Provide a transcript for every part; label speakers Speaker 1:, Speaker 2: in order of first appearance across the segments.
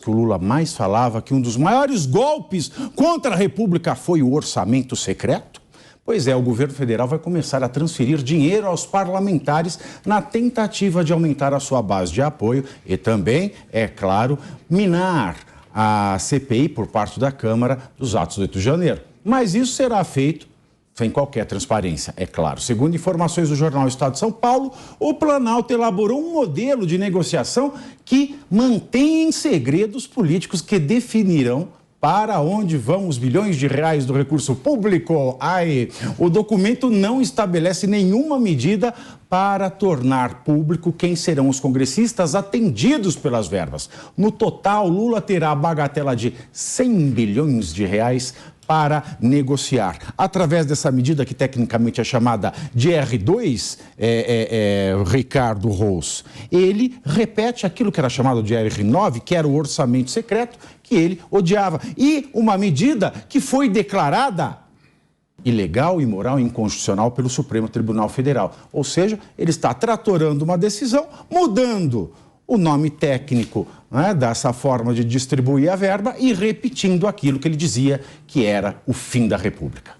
Speaker 1: que o Lula mais falava que um dos maiores golpes contra a República foi o orçamento secreto? Pois é, o governo federal vai começar a transferir dinheiro aos parlamentares na tentativa de aumentar a sua base de apoio e também, é claro, minar a CPI por parte da Câmara dos atos do 8 de janeiro. Mas isso será feito sem qualquer transparência, é claro. Segundo informações do jornal Estado de São Paulo, o Planalto elaborou um modelo de negociação que mantém em segredo os políticos que definirão para onde vão os bilhões de reais do recurso público. O documento não estabelece nenhuma medida para tornar público quem serão os congressistas atendidos pelas verbas. No total, Lula terá a bagatela de 100 bilhões de reais para negociar. Através dessa medida, que tecnicamente é chamada de R2, Ricardo Rous, ele repete aquilo que era chamado de R9, que era o orçamento secreto, que ele odiava. E uma medida que foi declarada ilegal, imoral e inconstitucional pelo Supremo Tribunal Federal. Ou seja, ele está tratorando uma decisão, mudando o nome técnico, né, dessa forma de distribuir a verba e repetindo aquilo que ele dizia que era o fim da República.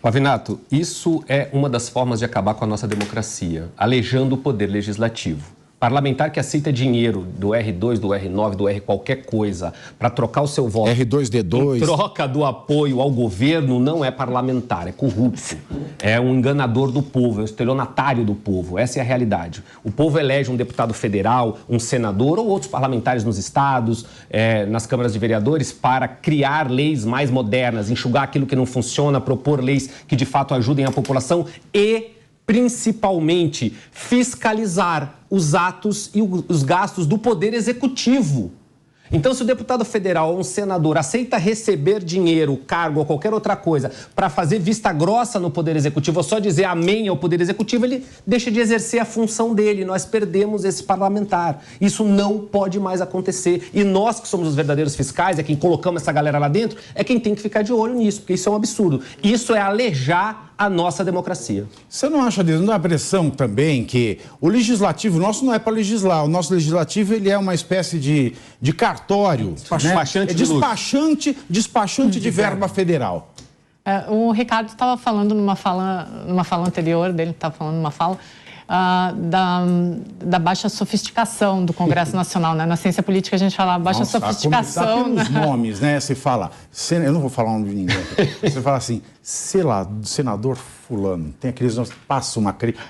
Speaker 2: Pavinato, isso é uma das formas de acabar com a nossa democracia, aleijando o poder legislativo. Parlamentar que aceita dinheiro do R2, do R9, do R qualquer coisa, para trocar o seu voto
Speaker 1: R2D2.
Speaker 2: em troca do apoio ao governo, não é parlamentar, é corrupto. É um enganador do povo, é um estelionatário do povo. Essa é a realidade. O povo elege um deputado federal, um senador ou outros parlamentares nos estados, nas câmaras de vereadores, para criar leis mais modernas, enxugar aquilo que não funciona, propor leis que de fato ajudem a população e principalmente fiscalizar os atos e os gastos do Poder Executivo. Então, se o deputado federal ou um senador aceita receber dinheiro, cargo ou qualquer outra coisa para fazer vista grossa no Poder Executivo ou só dizer amém ao Poder Executivo, ele deixa de exercer a função dele. Nós perdemos esse parlamentar. Isso não pode mais acontecer. E nós, que somos os verdadeiros fiscais, é quem colocamos essa galera lá dentro, é quem tem que ficar de olho nisso, porque isso é um absurdo. Isso é alejar a nossa democracia.
Speaker 1: Você não acha, não dá a impressão também que o legislativo nosso não é para legislar, o nosso legislativo ele é uma espécie de cartório,
Speaker 2: despachante,
Speaker 1: né? Despachante de verba federal.
Speaker 3: O Ricardo estava falando numa fala anterior dele, estava falando numa fala da baixa sofisticação do Congresso Nacional, né? Na ciência política a gente fala baixa sofisticação.
Speaker 1: A começar pelos nomes, né? Você fala, eu não vou falar o nome de ninguém, você fala assim, sei lá, senador fulano, tem aqueles nomes que passam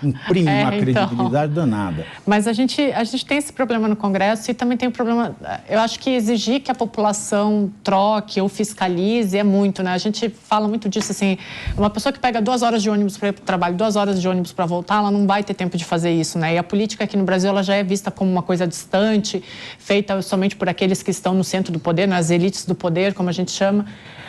Speaker 1: imprime uma credibilidade danada.
Speaker 3: Mas a gente tem esse problema no Congresso e também tem o problema, eu acho que exigir que a população troque ou fiscalize é muito, né? A gente fala muito disso, assim, uma pessoa que pega 2 horas de ônibus para ir para o trabalho, 2 horas de ônibus para voltar, ela não vai ter tempo de fazer isso, né? E a política aqui no Brasil, ela já é vista como uma coisa distante, feita somente por aqueles que estão no centro do poder, nas elites do poder, como a gente chama.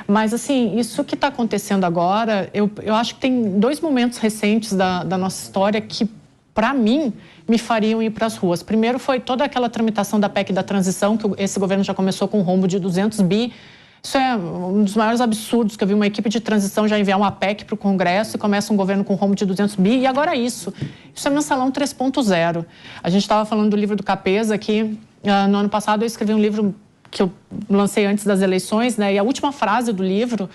Speaker 3: Mas, assim, isso que está acontecendo agora, eu acho que tem 2 momentos recentes da nossa história que, para mim, me fariam ir para as ruas. Primeiro foi toda aquela tramitação da PEC da transição, que esse governo já começou com um rombo de 200 bi. Isso é um dos maiores absurdos, que eu vi uma equipe de transição já enviar uma PEC para o Congresso e começa um governo com um rombo de 200 bi. E agora isso é mensalão 3.0. A gente estava falando do livro do Capesa aqui. No ano passado eu escrevi um livro que eu lancei antes das eleições, né? E a última frase do livro,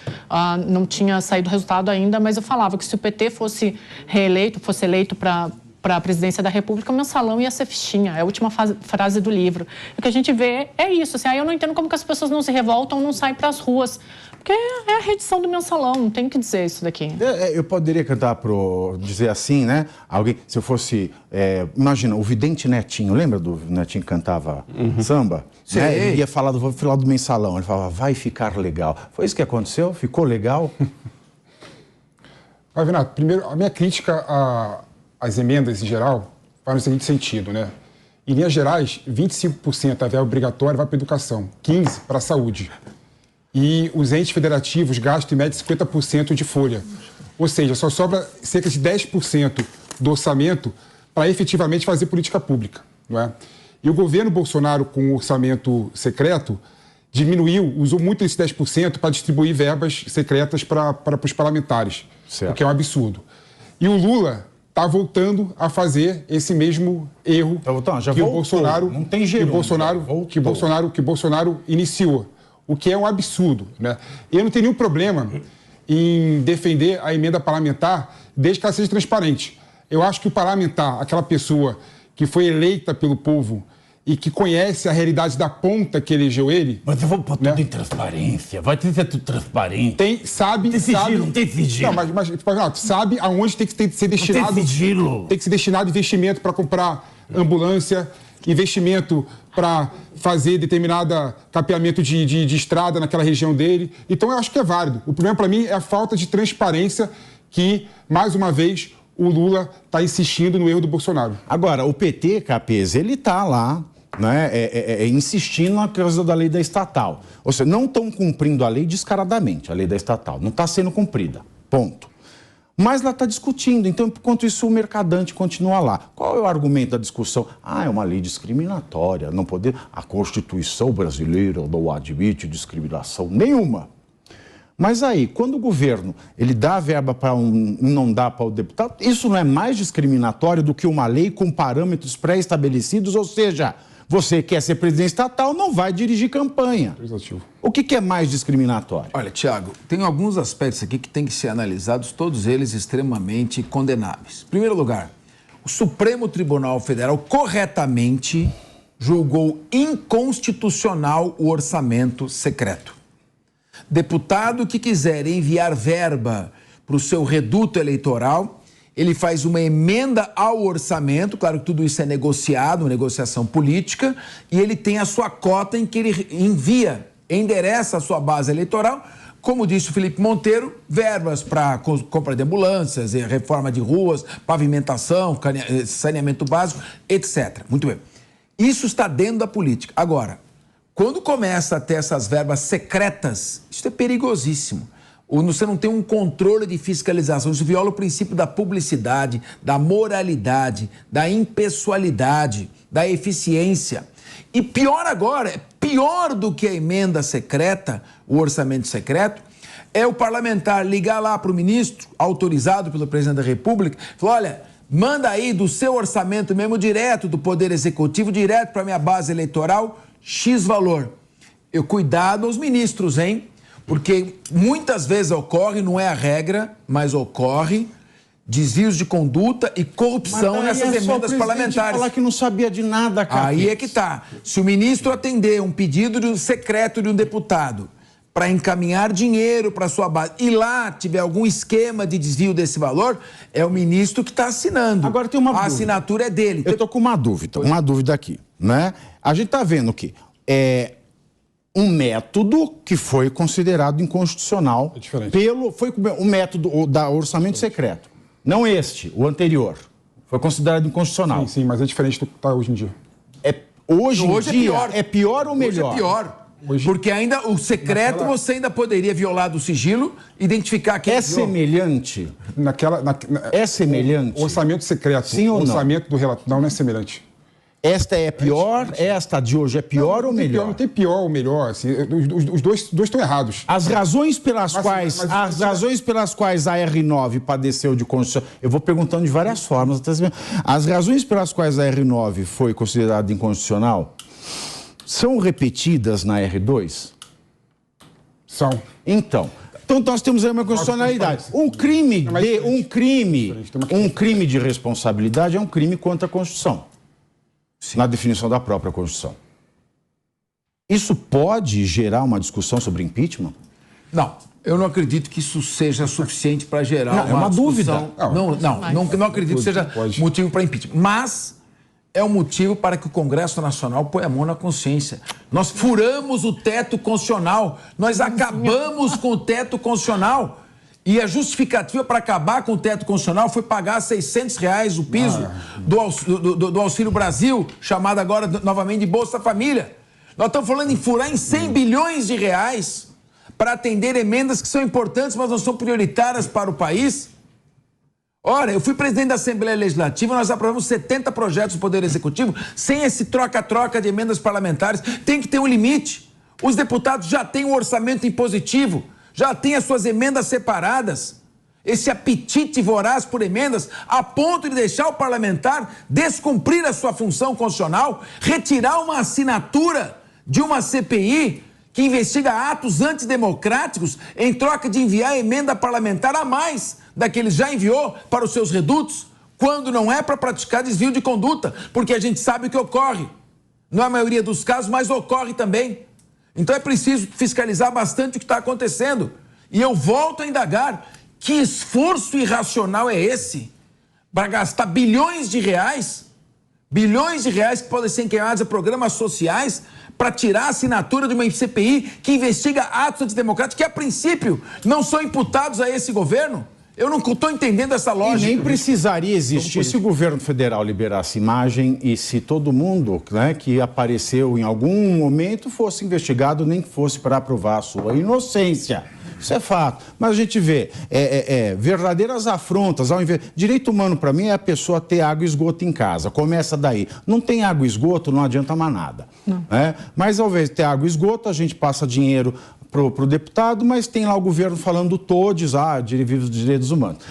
Speaker 3: não tinha saído o resultado ainda, mas eu falava que se o PT fosse eleito para a presidência da República, o mensalão ia ser fichinha. É a última frase do livro. O que a gente vê é isso. Assim, eu não entendo como que as pessoas não se revoltam, não saem para as ruas. Porque é a reedição do mensalão, não tem o que dizer isso daqui.
Speaker 1: Eu poderia dizer assim, né? Alguém, se eu fosse, imagina, o vidente Netinho, lembra do Netinho que cantava samba? Né? Ele ia falar do mensalão, ele falava, vai ficar legal. Foi isso que aconteceu? Ficou legal?
Speaker 4: Pavinato, primeiro, a minha crítica às emendas em geral vai no seguinte sentido, né? Em linhas gerais, 25% da verba obrigatória vai para a educação, 15% para a saúde. E os entes federativos gastam em média 50% de folha. Ou seja, só sobra cerca de 10% do orçamento para efetivamente fazer política pública, não é? E o governo Bolsonaro, com o orçamento secreto, usou muito esse 10% para distribuir verbas secretas para os parlamentares, certo. O que é um absurdo. E o Lula, está voltando a fazer esse mesmo erro que o Bolsonaro,
Speaker 1: não tem gerúndio,
Speaker 4: que Bolsonaro iniciou, o que é um absurdo, né? Eu não tenho nenhum problema em defender a emenda parlamentar desde que ela seja transparente. Eu acho que o parlamentar, aquela pessoa que foi eleita pelo povo e que conhece a realidade da ponta que elegeu ele...
Speaker 1: Mas eu vou pôr tudo em transparência, vai ter que ser tudo transparente.
Speaker 4: Sabe...
Speaker 1: Tem sigilo.
Speaker 4: Não, mas sabe aonde tem que ser destinado...
Speaker 1: Tem sigilo.
Speaker 4: Tem que ser destinado investimento para comprar ambulância, investimento para fazer determinado capeamento de estrada naquela região dele. Então, eu acho que é válido. O problema, para mim, é a falta de transparência que, mais uma vez, o Lula está insistindo no erro do Bolsonaro.
Speaker 1: Agora, o PT, Capês, ele está lá, né, insistindo na coisa da lei da estatal. Ou seja, não estão cumprindo a lei descaradamente, a lei da estatal. Não está sendo cumprida. Ponto. Mas lá está discutindo. Então, enquanto isso, o mercadante continua lá. Qual é o argumento da discussão? É uma lei discriminatória. Não poder... A Constituição brasileira não admite discriminação nenhuma. Mas aí, quando o governo ele dá verba para não dá para o deputado, isso não é mais discriminatório do que uma lei com parâmetros pré-estabelecidos? Ou seja, você quer ser presidente estatal, não vai dirigir campanha. O que é mais discriminatório?
Speaker 5: Olha, Tiago, tem alguns aspectos aqui que têm que ser analisados, todos eles extremamente condenáveis. Em primeiro lugar, o Supremo Tribunal Federal corretamente julgou inconstitucional o orçamento secreto. Deputado que quiser enviar verba para o seu reduto eleitoral, ele faz uma emenda ao orçamento, claro que tudo isso é negociado, uma negociação política, e ele tem a sua cota em que ele endereça a sua base eleitoral, como disse o Felipe Monteiro, verbas para compra de ambulâncias, reforma de ruas, pavimentação, saneamento básico, etc. Muito bem. Isso está dentro da política. Agora, quando começa a ter essas verbas secretas, isso é perigosíssimo. Você não tem um controle de fiscalização, isso viola o princípio da publicidade, da moralidade, da impessoalidade, da eficiência. E pior agora, pior do que a emenda secreta, o orçamento secreto, é o parlamentar ligar lá para o ministro, autorizado pelo presidente da República, e falar, olha, manda aí do seu orçamento mesmo, direto do Poder Executivo, direto para a minha base eleitoral, X valor. Cuidado aos ministros, hein? Porque muitas vezes ocorre, não é a regra, mas ocorre desvios de conduta e corrupção nessas emendas parlamentares.
Speaker 1: Falar que não sabia de nada, cara.
Speaker 5: Aí é que tá. Se o ministro atender um pedido secreto de um deputado para encaminhar dinheiro para sua base e lá tiver algum esquema de desvio desse valor, é o ministro que está assinando.
Speaker 1: Agora tem uma dúvida.
Speaker 5: A assinatura é dele.
Speaker 1: Eu estou com uma dúvida aqui, né? A gente está vendo que é um método que foi considerado inconstitucional foi o método da orçamento secreto. Não este, o anterior. Foi considerado inconstitucional.
Speaker 4: Sim, mas é diferente do que está hoje em dia.
Speaker 1: Hoje em dia é pior ou melhor?
Speaker 5: Hoje é pior. Porque ainda o secreto você ainda poderia violar do sigilo, identificar quem
Speaker 1: é semelhante. É semelhante.
Speaker 4: O orçamento secreto.
Speaker 1: Sim ou não?
Speaker 4: O orçamento do relator não é semelhante.
Speaker 1: Esta é pior? Esta de hoje é pior ou melhor?
Speaker 4: Não tem pior ou melhor. Assim, os dois estão errados.
Speaker 1: As razões pelas quais a R9 padeceu de constituição... Eu vou perguntando de várias formas. As razões pelas quais a R9 foi considerada inconstitucional são repetidas na R2?
Speaker 4: São.
Speaker 1: Então nós temos aí uma constitucionalidade. Um crime de responsabilidade é um crime contra a Constituição. Sim. Na definição da própria Constituição. Isso pode gerar uma discussão sobre impeachment?
Speaker 5: Não, eu não acredito que isso seja suficiente para gerar
Speaker 1: uma dúvida.
Speaker 5: Não acredito que seja motivo para impeachment. Mas é um motivo para que o Congresso Nacional ponha a mão na consciência. Nós furamos o teto constitucional, nós acabamos com o teto constitucional. E a justificativa para acabar com o teto constitucional foi pagar R$600 o piso do Auxílio Brasil, chamado agora novamente de Bolsa Família. Nós estamos falando em furar em 100 bilhões de reais para atender emendas que são importantes, mas não são prioritárias para o país. Ora, eu fui presidente da Assembleia Legislativa, nós aprovamos 70 projetos do Poder Executivo, sem esse troca-troca de emendas parlamentares. Tem que ter um limite. Os deputados já têm um orçamento impositivo, já têm as suas emendas separadas. esse apetite voraz por emendas, a ponto de deixar o parlamentar descumprir a sua função constitucional, retirar uma assinatura de uma CPI que investiga atos antidemocráticos em troca de enviar emenda parlamentar a mais da que ele já enviou para os seus redutos, quando não é para praticar desvio de conduta, porque a gente sabe o que ocorre. Não é a maioria dos casos, mas ocorre também. Então é preciso fiscalizar bastante o que está acontecendo. E eu volto a indagar, que esforço irracional é esse para gastar bilhões de reais que podem ser encaminhados a programas sociais para tirar a assinatura de uma CPI que investiga atos antidemocráticos que, a princípio, não são imputados a esse governo? Eu não estou entendendo essa lógica.
Speaker 1: E nem precisaria existir se o governo federal liberasse imagem e se todo mundo, né, que apareceu em algum momento fosse investigado, nem que fosse para provar a sua inocência. Isso é fato. Mas a gente vê verdadeiras afrontas. Direito humano, para mim, é a pessoa ter água e esgoto em casa. Começa daí. Não tem água e esgoto, não adianta mais nada. Né? Mas, ao invés de ter água e esgoto, a gente passa dinheiro para o deputado, mas tem lá o governo falando todes, direitos humanos.